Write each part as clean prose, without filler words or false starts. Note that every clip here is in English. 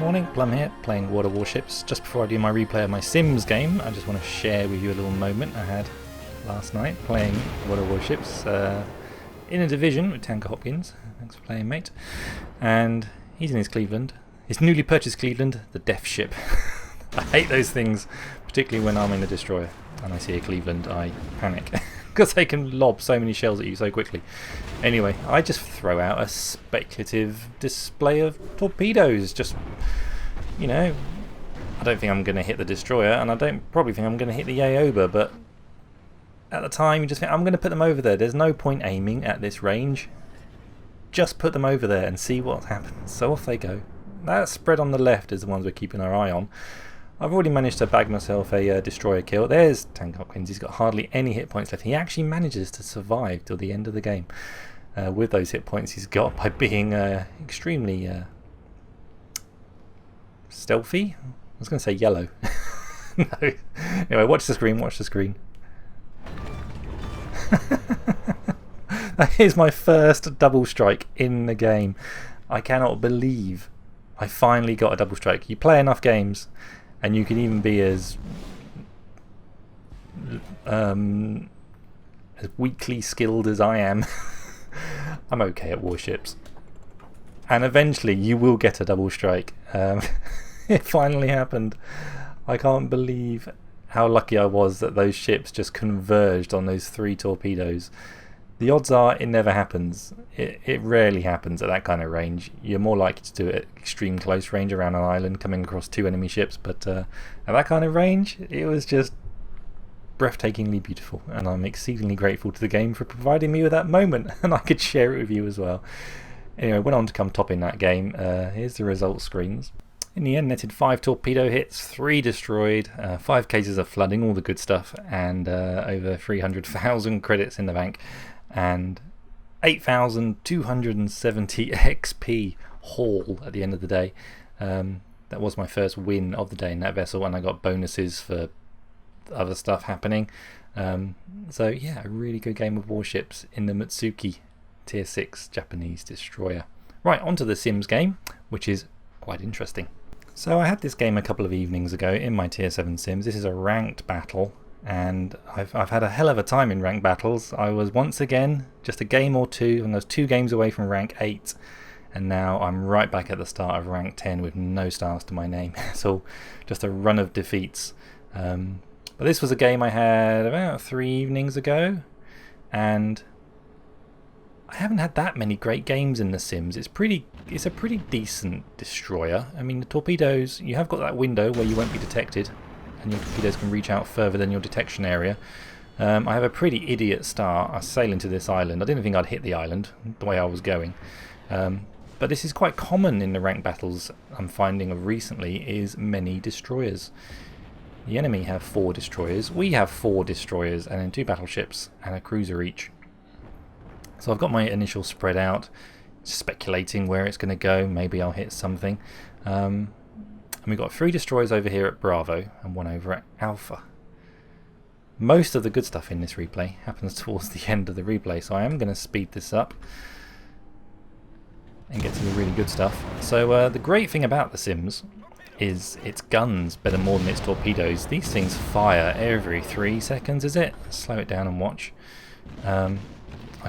morning, Plum here, playing Warships. Just before I do my replay of my Sims game, I just want to share with you a little moment I had last night playing Warships in a division with Tanker Hopkins. Thanks for playing, mate. And he's in his Cleveland. His newly purchased Cleveland, the Death Ship. I hate those things, particularly when I'm in a destroyer and I see a Cleveland, I panic. Because they can lob so many shells at you so quickly. Anyway, I just throw out a speculative display of torpedoes. Just, you know, I don't think I'm going to hit the destroyer, and I don't probably think I'm going to hit the Aoba, but at the time you just think, I'm going to put them over there. There's no point aiming at this range. Just put them over there and see what happens. So off they go. That spread on the left is the ones we're keeping our eye on. I've already managed to bag myself a destroyer kill. There's Tank Hopkins. He's got hardly any hit points left. He actually manages to survive till the end of the game with those hit points he's got by being extremely stealthy. I was going to say yellow. No. Anyway, watch the screen. Watch the screen. That is my first double strike in the game. I cannot believe I finally got a double strike. You play enough games and you can even be as weakly skilled as I am. I'm okay at warships. And eventually you will get a double strike. It finally happened. I can't believe how lucky I was that those ships just converged on those 3 torpedoes. The odds are it never happens. It rarely happens at that kind of range. You're more likely to do it at extreme close range around an island coming across 2 enemy ships, but at that kind of range it was just breathtakingly beautiful, and I'm exceedingly grateful to the game for providing me with that moment, and I could share it with you as well. Anyway, went on to come top in that game. Here's the results screens. In the end, netted 5 torpedo hits, 3 destroyed, 5 cases of flooding, all the good stuff, and over 300,000 credits in the bank, and 8,270 XP haul at the end of the day. That was my first win of the day in that vessel, and I got bonuses for other stuff happening. So yeah, a really good game of warships in the Mitsuki Tier 6 Japanese destroyer. Right, onto the Sims game, which is quite interesting. So I had this game a couple of evenings ago in my Tier 7 Sims. This is a ranked battle, and I've had a hell of a time in ranked battles. I was once again just a game or two, and I was 2 games away from rank 8, and now I'm right back at the start of rank 10 with no stars to my name. So just a run of defeats. But this was a game I had about 3 evenings ago, and I haven't had that many great games in The Sims. It's a pretty decent destroyer. I mean, the torpedoes, you have got that window where you won't be detected, and your torpedoes can reach out further than your detection area. I have a pretty idiot start. I sail into this island. I didn't think I'd hit the island the way I was going. But this is quite common in the ranked battles I'm finding of recently, is many destroyers. The enemy have 4 destroyers. We have 4 destroyers and then 2 battleships and a cruiser each. So I've got my initial spread out, speculating where it's going to go. Maybe I'll hit something. And we've got 3 destroyers over here at Bravo and 1 over at Alpha. Most of the good stuff in this replay happens towards the end of the replay, so I am going to speed this up and get to the really good stuff. So the great thing about The Sims is its guns better more than its torpedoes. These things fire every 3 seconds, is it? Slow it down and watch. I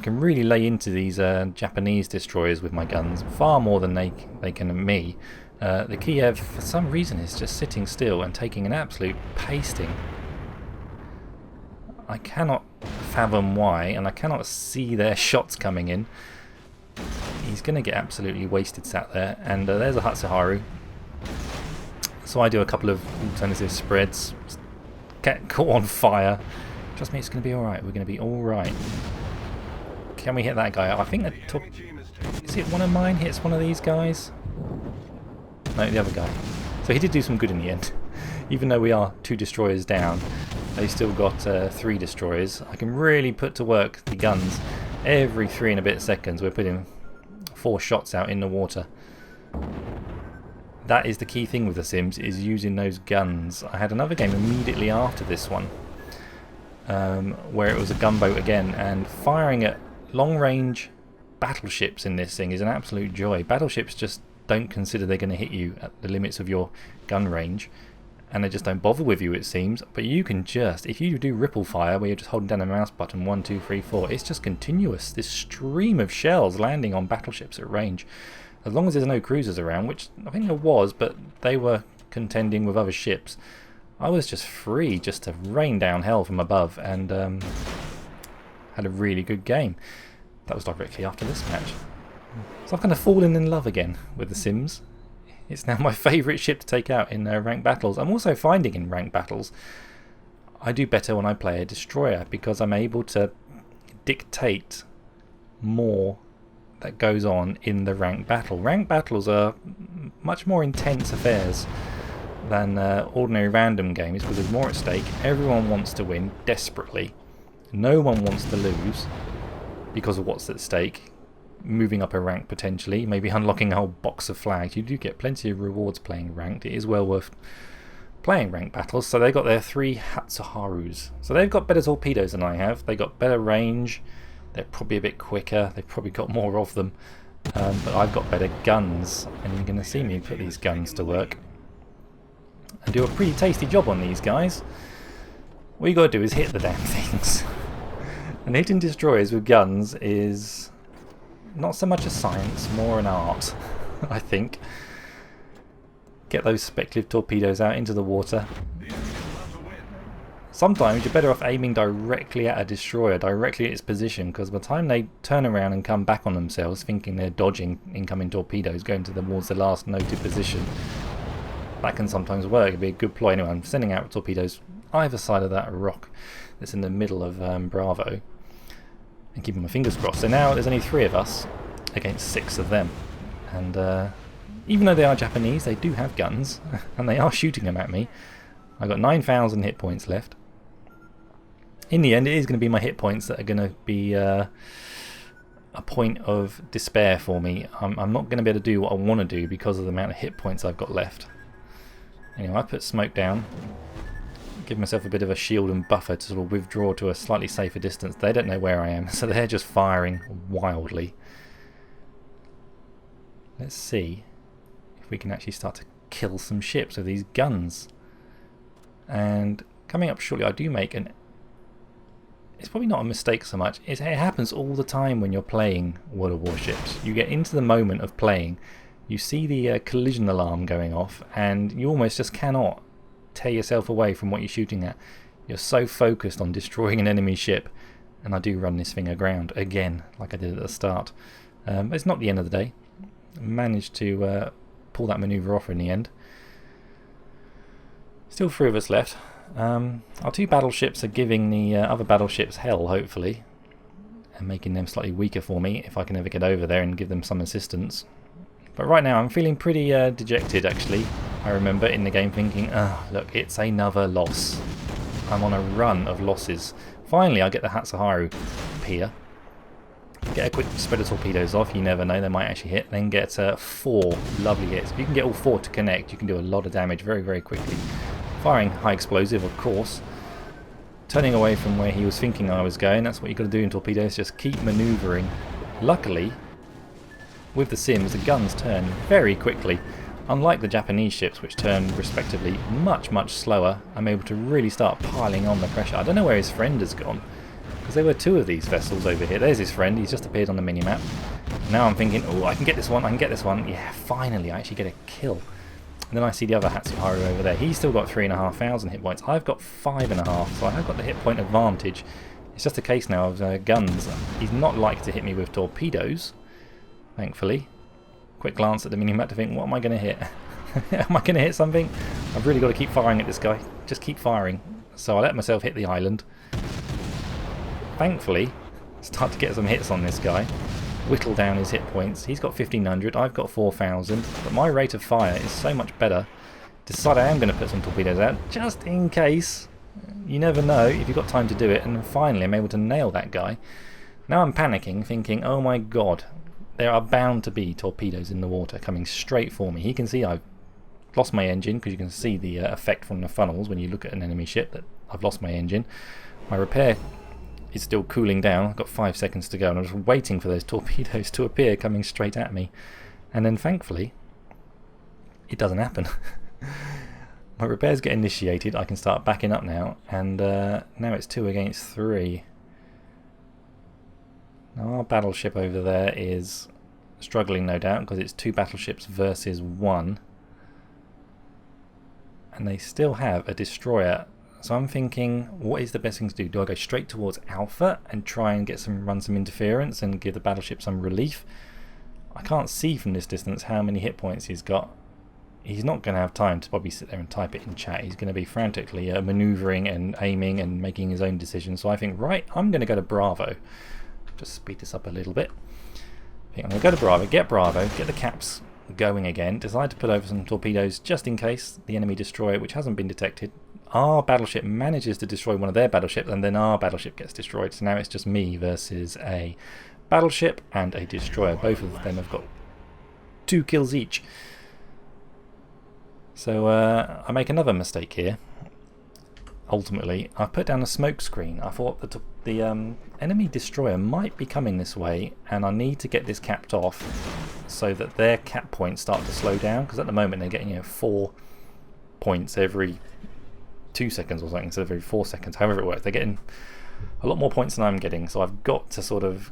can really lay into these Japanese destroyers with my guns, far more than they can me. The Kiev, for some reason, is just sitting still and taking an absolute pasting. I cannot fathom why, and I cannot see their shots coming in. He's going to get absolutely wasted sat there, and there's a Hatsuharu. So I do a couple of alternative spreads, get caught on fire. Trust me, it's going to be alright. We're going to be alright. Can we hit that guy? I think is it one of mine hits one of these guys? No, the other guy. So he did do some good in the end. Even though we are 2 destroyers down, they still got 3 destroyers. I can really put to work the guns. Every 3 and a bit seconds we're putting 4 shots out in the water. That is the key thing with The Sims, is using those guns. I had another game immediately after this one where it was a gunboat again, and firing at long range battleships in this thing is an absolute joy. Battleships just don't consider they're going to hit you at the limits of your gun range, and they just don't bother with you, it seems. But you can just, if you do ripple fire where you're just holding down the mouse button, 1, 2, 3, 4, it's just continuous, this stream of shells landing on battleships at range. As long as there's no cruisers around, which I think there was, but they were contending with other ships, I was just free just to rain down hell from above, and had a really good game. That was directly after this match. So I've kind of fallen in love again with The Sims. It's now my favourite ship to take out in ranked battles. I'm also finding in ranked battles I do better when I play a destroyer, because I'm able to dictate more that goes on in the ranked battle. Ranked battles are much more intense affairs than ordinary random games, because there's more at stake. Everyone wants to win desperately. No one wants to lose because of what's at stake. Moving up a rank potentially, maybe unlocking a whole box of flags. You do get plenty of rewards playing ranked. It is well worth playing ranked battles. So they got their 3 Hatsuharus. So they've got better torpedoes than I have. They got better range. They're probably a bit quicker. They've probably got more of them. But I've got better guns, and you're going to see me put these guns to work and do a pretty tasty job on these guys. What you got to do is hit the damn things. And hitting destroyers with guns is not so much a science, more an art, I think. Get those speculative torpedoes out into the water. Sometimes you're better off aiming directly at a destroyer, directly at its position, because by the time they turn around and come back on themselves, thinking they're dodging incoming torpedoes, going towards the last noted position, that can sometimes work. It'd be a good ploy. Anyway, I'm sending out torpedoes either side of that rock that's in the middle of Bravo, and keeping my fingers crossed. So now there's only 3 of us against 6 of them, and even though they are Japanese, they do have guns and they are shooting them at me. I've got 9,000 hit points left. In the end, it is going to be my hit points that are going to be a point of despair for me. I'm not going to be able to do what I want to do because of the amount of hit points I've got left. Anyway, I put smoke down, give myself a bit of a shield and buffer to sort of withdraw to a slightly safer distance. They don't know where I am, so they're just firing wildly. Let's see if we can actually start to kill some ships with these guns. And coming up shortly, I do make an... It's probably not a mistake so much. It happens all the time when you're playing World of Warships. You get into the moment of playing, you see the collision alarm going off, and you almost just cannot tear yourself away from what you're shooting at. You're so focused on destroying an enemy ship, and I do run this thing aground again, like I did at the start. It's not the end of the day. I managed to pull that manoeuvre off in the end. Still 3 of us left. Our 2 battleships are giving the other battleships hell, hopefully, and making them slightly weaker for me if I can ever get over there and give them some assistance. But right now I'm feeling pretty dejected, actually. I remember in the game thinking, oh, look, it's another loss. I'm on a run of losses. Finally I get the Hatsuharu pier. Get a quick spread of torpedoes off, you never know, they might actually hit. Then get 4 lovely hits. If you can get all 4 to connect, you can do a lot of damage very, very quickly. Firing high explosive, of course. Turning away from where he was thinking I was going. That's what you've got to do in torpedoes, just keep manoeuvring. Luckily, with the Sims, the guns turn very quickly. Unlike the Japanese ships, which turn respectively much, much slower, I'm able to really start piling on the pressure. I don't know where his friend has gone, because there were 2 of these vessels over here. There's his friend, he's just appeared on the minimap. Now I'm thinking, oh, I can get this one, I can get this one. Yeah, finally, I actually get a kill. And then I see the other Hatsuharu over there. He's still got 3,500 hit points. I've got 5,500, so I have got the hit point advantage. It's just a case now of guns. He's not likely to hit me with torpedoes, thankfully. Quick glance at the minimap to think, what am I going to hit? Am I going to hit something? I've really got to keep firing at this guy. Just keep firing. So I let myself hit the island. Thankfully, start to get some hits on this guy. Whittle down his hit points. He's got 1,500, I've got 4,000, but my rate of fire is so much better. Decide I am going to put some torpedoes out, just in case. You never know if you've got time to do it, and finally I'm able to nail that guy. Now I'm panicking, thinking, oh my god, there are bound to be torpedoes in the water coming straight for me. He can see I've lost my engine, because you can see the effect from the funnels when you look at an enemy ship that I've lost my engine. My repair is still cooling down. I've got 5 seconds to go, and I'm just waiting for those torpedoes to appear coming straight at me. And then thankfully it doesn't happen. My repairs get initiated, I can start backing up now, and now it's 2 against 3. Now our battleship over there is struggling, no doubt, because it's 2 battleships versus 1. And they still have a destroyer. So I'm thinking, what is the best thing to do? Do I go straight towards Alpha and try and get run some interference and give the battleship some relief? I can't see from this distance how many hit points he's got. He's not going to have time to probably sit there and type it in chat. He's going to be frantically manoeuvring and aiming and making his own decisions. So I think, right, I'm going to go to Bravo. Just speed this up a little bit. I think I'm going to go to Bravo, get the caps going again, decide to put over some torpedoes just in case the enemy destroyer, which hasn't been detected. Our battleship manages to destroy one of their battleships, and then our battleship gets destroyed. So now it's just me versus a battleship and a destroyer. Both of them have got 2 kills each. So I make another mistake here. Ultimately, I put down a smoke screen. I thought that the enemy destroyer might be coming this way, and I need to get this capped off so that their cap points start to slow down, because at the moment they're getting 4 points every 2 seconds or something instead of every 4 seconds, however it works. They're getting a lot more points than I'm getting, so I've got to sort of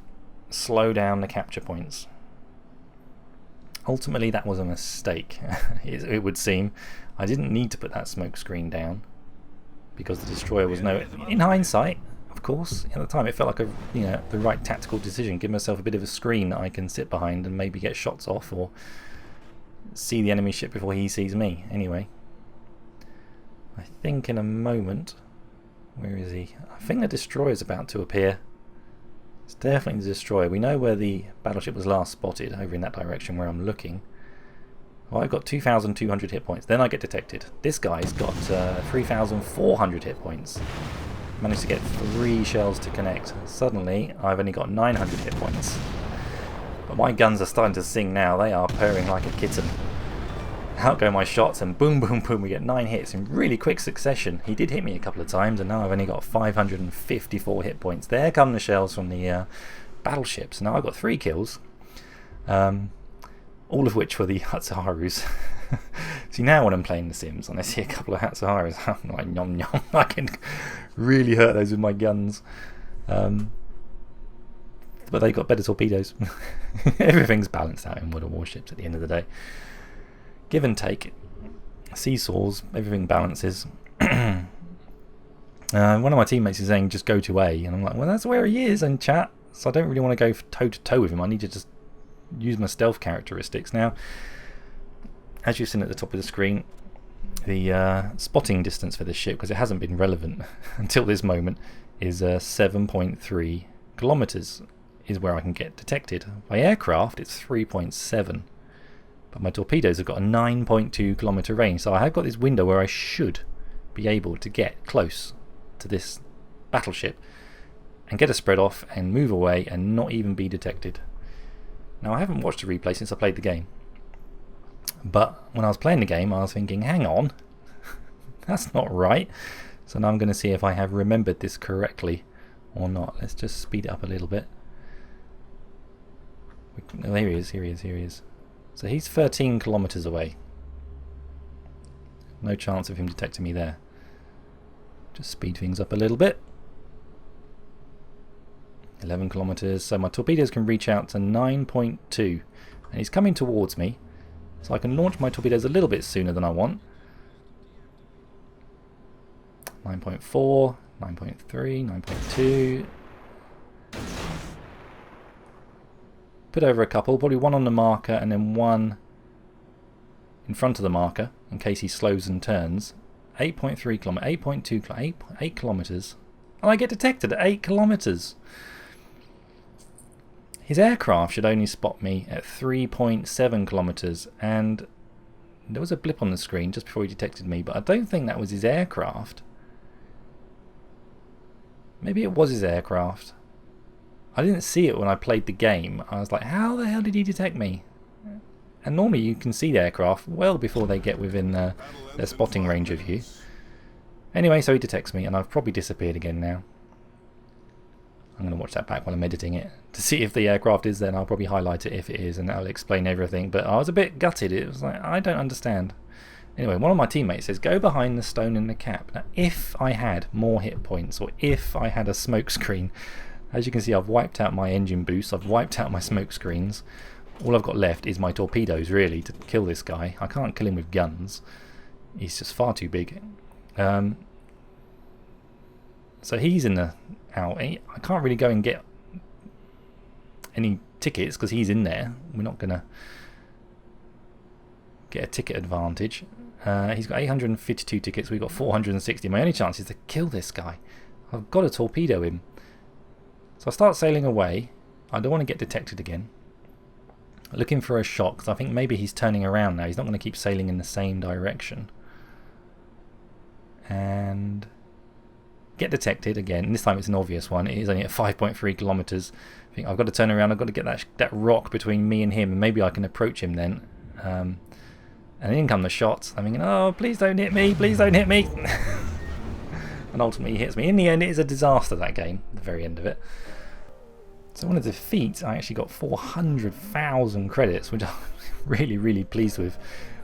slow down the capture points. Ultimately that was a mistake. It would seem. I didn't need to put that smoke screen down because the destroyer was in hindsight, of course, at the time it felt like the right tactical decision. Give myself a bit of a screen that I can sit behind and maybe get shots off or see the enemy ship before he sees me. Anyway, I think in a moment, where is he? I think the destroyer's about to appear. It's definitely the destroyer. We know where the battleship was last spotted, over in that direction where I'm looking. Well, I've got 2,200 hit points. Then I get detected. This guy's got 3,400 hit points. Managed to get 3 shells to connect. Suddenly, I've only got 900 hit points. But my guns are starting to sing now. They are purring like a kitten. Out go my shots, and boom, boom, boom, we get 9 hits in really quick succession. He did hit me a couple of times, and now I've only got 554 hit points. There come the shells from the battleships. Now I've got 3 kills, all of which were the Hatsuharus. See, now when I'm playing The Sims and I see a couple of Hatsuharus, I'm like, nom nom, I can really hurt those with my guns. But they got better torpedoes. Everything's balanced out in Modern Warships at the end of the day. Give and take, seesaws, everything balances. One of my teammates is saying just go to A, and I'm like, well, that's where he is in chat, so I don't really want to go toe to toe with him. I need to just use my stealth characteristics. Now, as you've seen at the top of the screen, the spotting distance for this ship, because it hasn't been relevant until this moment, is 7.3 kilometers is where I can get detected. By aircraft, it's 3.7. But my torpedoes have got a 9.2 kilometer range, so I have got this window where I should be able to get close to this battleship and get a spread off and move away and not even be detected. Now, I haven't watched a replay since I played the game, but when I was playing the game I was thinking, hang on, that's not right. So now I'm going to see if I have remembered this correctly or not. Let's just speed it up a little bit. Oh, here he is. So he's 13 kilometers away. No chance of him detecting me there. Just speed things up a little bit. 11 kilometers. So my torpedoes can reach out to 9.2. And he's coming towards me. So I can launch my torpedoes a little bit sooner than I want. 9.4, 9.3, 9.2. Put over a couple, probably one on the marker and then one in front of the marker in case he slows and turns. 8.3 kilometers, 8.2, 8 kilometers. And I get detected at 8 kilometers. His aircraft should only spot me at 3.7 kilometers, and there was a blip on the screen just before he detected me, but I don't think that was his aircraft. Maybe it was his aircraft. I didn't see it when I played the game. I was like, how the hell did he detect me? And normally you can see the aircraft well before they get within their spotting range of you. Anyway, so he detects me, and I've probably disappeared again now. I'm going to watch that back while I'm editing it to see if the aircraft is there, and I'll probably highlight it if it is, and that'll explain everything. But I was a bit gutted. It was like, I don't understand. Anyway, one of my teammates says, go behind the stone in the cap. Now, if I had more hit points, or if I had a smoke screen, as you can see, I've wiped out my engine boost, I've wiped out my smoke screens. All I've got left is my torpedoes, really, to kill this guy. I can't kill him with guns. He's just far too big. So he's in the out. I can't really go and get any tickets because he's in there. We're not going to get a ticket advantage. He's got 852 tickets. We've got 460. My only chance is to kill this guy. I've got to torpedo him. So I start sailing away. I don't want to get detected again. Looking for a shot because I think maybe he's turning around now. He's not going to keep sailing in the same direction. And get detected again. This time it's an obvious one. It is only at 5.3 kilometers. I think I've got to turn around. I've got to get that rock between me and him, and maybe I can approach him then. And in come the shots. I'm thinking, oh, please don't hit me, please don't hit me. And ultimately he hits me. In the end, it is a disaster, that game, at the very end of it. So on a defeat, I actually got 400,000 credits, which I'm really, really pleased with.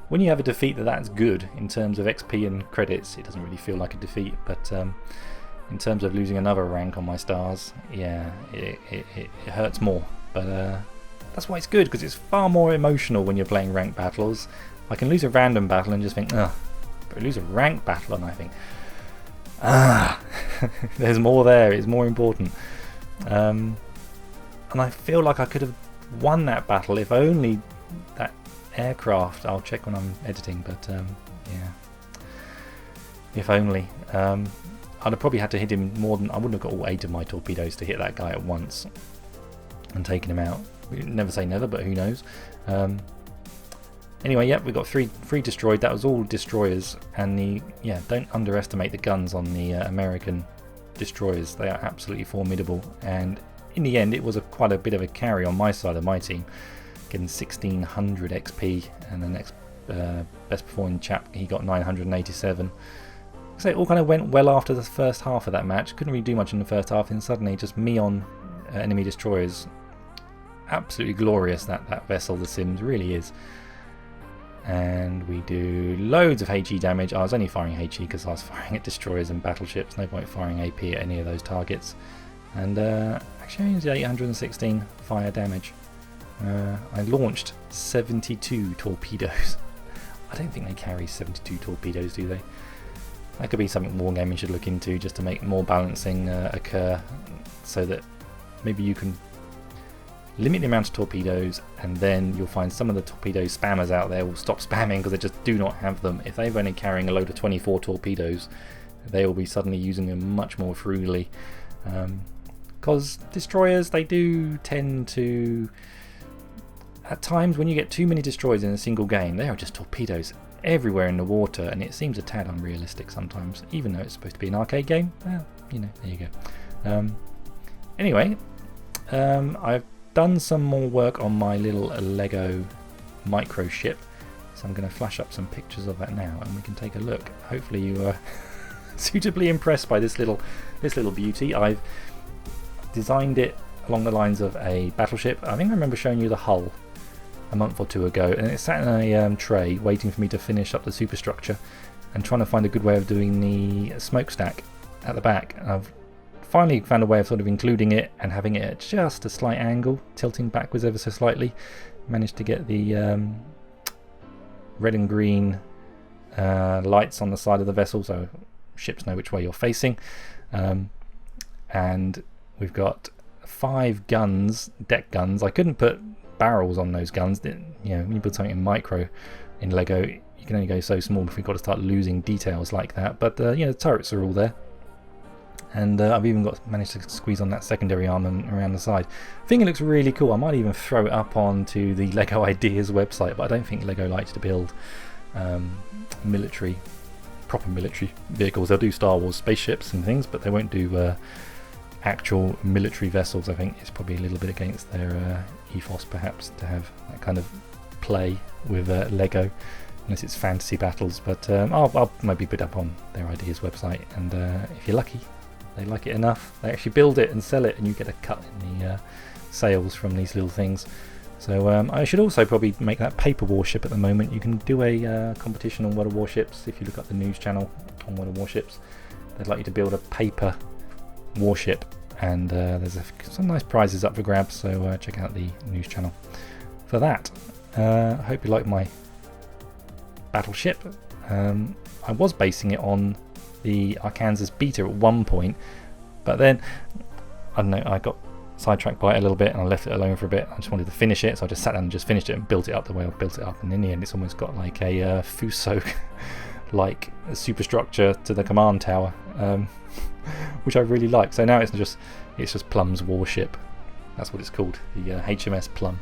When you have a defeat that's good in terms of XP and credits, it doesn't really feel like a defeat. But in terms of losing another rank on my stars, yeah, it hurts more. But that's why it's good, because it's far more emotional when you're playing ranked battles. I can lose a random battle and just think, ugh, but I lose a ranked battle and I think, there's more there, it's more important. And I feel like I could have won that battle if only that aircraft, I'll check when I'm editing, but yeah, if only. I'd have probably had to hit him more than, I wouldn't have got all 8 of my torpedoes to hit that guy at once and taken him out. We never say never, but who knows. Anyway, yep, we got three destroyed. That was all destroyers, and don't underestimate the guns on the American destroyers. They are absolutely formidable, and in the end it was quite a bit of a carry on my side of my team, getting 1600 XP, and the next best performing chap, he got 987. So it all kind of went well after the first half of that match. Couldn't really do much in the first half, and suddenly just me on enemy destroyers. Absolutely glorious, that vessel, the Sims, really is. And we do loads of HE damage. I was only firing HE because I was firing at destroyers and battleships. No point firing AP at any of those targets. And actually I only did 816 fire damage. I launched 72 torpedoes. I don't think they carry 72 torpedoes, do they? That could be something Wargaming should look into, just to make more balancing occur, so that maybe you can limit the amount of torpedoes, and then you'll find some of the torpedo spammers out there will stop spamming because they just do not have them. If they're only carrying a load of 24 torpedoes, they will be suddenly using them much more frugally. Because destroyers, they do tend to, at times when you get too many destroyers in a single game, they are just torpedoes everywhere in the water, and it seems a tad unrealistic sometimes, even though it's supposed to be an arcade game. Well, there you go. Anyway, I've done some more work on my little Lego micro ship, so I'm going to flash up some pictures of that now, and we can take a look. Hopefully you are suitably impressed by this little beauty. I've designed it along the lines of a battleship. I think I remember showing you the hull a month or two ago, and it sat in a tray waiting for me to finish up the superstructure and trying to find a good way of doing the smokestack at the back. I've finally found a way of sort of including it and having it at just a slight angle, tilting backwards ever so slightly. Managed to get the red and green lights on the side of the vessel so ships know which way you're facing. And we've got 5 guns, deck guns. I couldn't put barrels on those guns. When you put something in micro in Lego, you can only go so small before you've got to start losing details like that. But the turrets are all there. And I've even managed to squeeze on that secondary armament around the side. I think it looks really cool. I might even throw it up onto the Lego Ideas website, but I don't think Lego likes to build proper military vehicles. They'll do Star Wars spaceships and things, but they won't do actual military vessels. I think it's probably a little bit against their ethos, perhaps, to have that kind of play with Lego, unless it's fantasy battles. But I'll maybe put up on their Ideas website, and if you're lucky, They like it enough. They actually build it and sell it, and you get a cut in the sales from these little things. So I should also probably make that paper warship at the moment. You can do a competition on World of Warships. If you look up the news channel on World of Warships, they'd like you to build a paper warship, and there's some nice prizes up for grabs, so check out the news channel for that. I hope you like my battleship. I was basing it on the Arkansas beta at one point, but then I don't know, I got sidetracked by it a little bit and I left it alone for a bit. I just wanted to finish it, so I just sat down and just finished it and built it up the way I built it up, and in the end it's almost got like a Fuso like a superstructure to the command tower, which I really like. So now it's just Plum's warship. That's what it's called, the HMS Plum.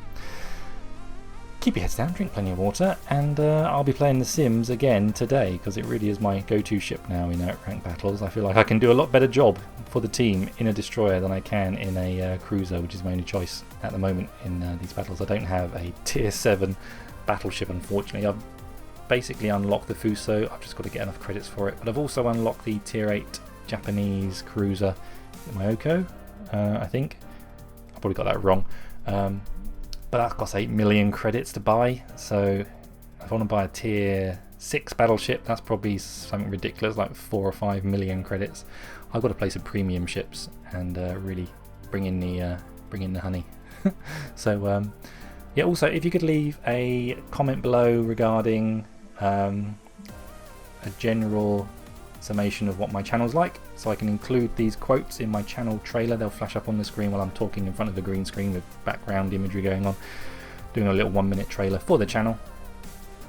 Keep your heads down, drink plenty of water, and I'll be playing The Sims again today, because it really is my go-to ship now in outrank battles. I feel like I can do a lot better job for the team in a destroyer than I can in a cruiser, which is my only choice at the moment in these battles. I don't have a tier 7 battleship, unfortunately. I've basically unlocked the Fuso. I've just got to get enough credits for it, but I've also unlocked the tier 8 Japanese cruiser, Mayoko, I think. I probably got that wrong. But that costs 8 million credits to buy, so if I want to buy a tier 6 battleship, that's probably something ridiculous, like 4 or 5 million credits. I've got to play some premium ships and really bring in the honey. So yeah, also if you could leave a comment below regarding a general summation of what my channel's like, so I can include these quotes in my channel trailer. They'll flash up on the screen while I'm talking in front of the green screen with background imagery going on, doing a little 1-minute trailer for the channel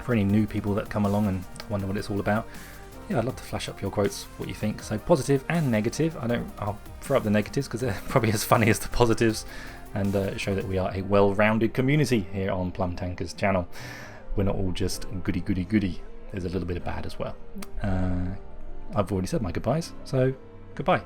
for any new people that come along and wonder what it's all about. Yeah, I'd love to flash up your quotes, what you think, so positive and negative. I'll throw up the negatives because they're probably as funny as the positives, and show that we are a well-rounded community here on Plum Tanker's channel. We're not all just goody. There's a little bit of bad as well. I've already said my goodbyes, so goodbye.